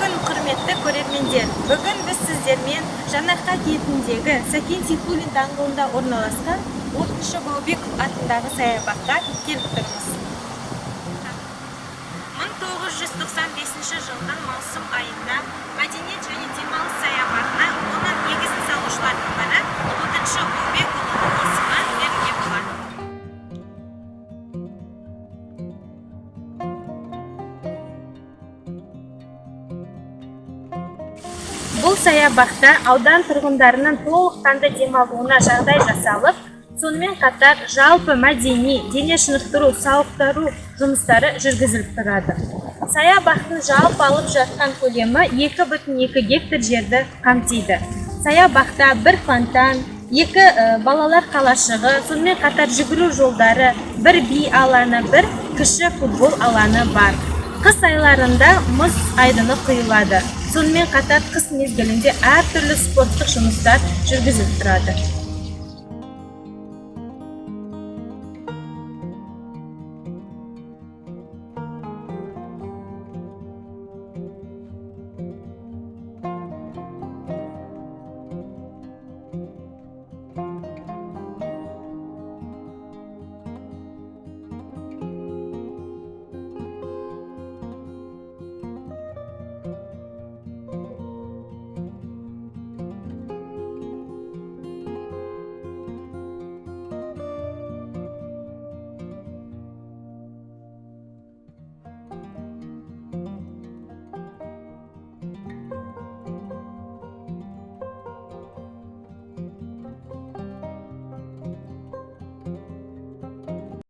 күн, құрметті көрермендер. Бүгін біз сіздермен Жаңаарқа кентіндегі Сәкен Сейфуллин даңғылында орналасқан 4-ші Баубеков атындағы саябаққа келіп тұрмыз. 1995 жылдың маусым айында мәдениет және демалыс саябағына оның негізін салушылардың бірі 4-ші Баубекұлының есімі берілген болатын. Бұл саябақта аудан тұрғындарының толыққанды демалуына жағдай жасалып, сонымен қатар жалпы мәдени, дене шынықтыру, сауықтыру жұмыстары жүргізіліп тұрады. Саябақтың жалпы алып жатқан көлемі 2,2 гектар жерді қамтиды. Саябақта бір фонтан, 2 балалар қалашығы, сонымен қатар жүгіру жолдары, бір би алаңы, бір кіші футбол алаңы бар. Қыс айларында мұз айдыны құйылады. Сонымен қатар қыс мезгілінде әртүрлі спорттық жұмыстар жүргізіліп тұрады.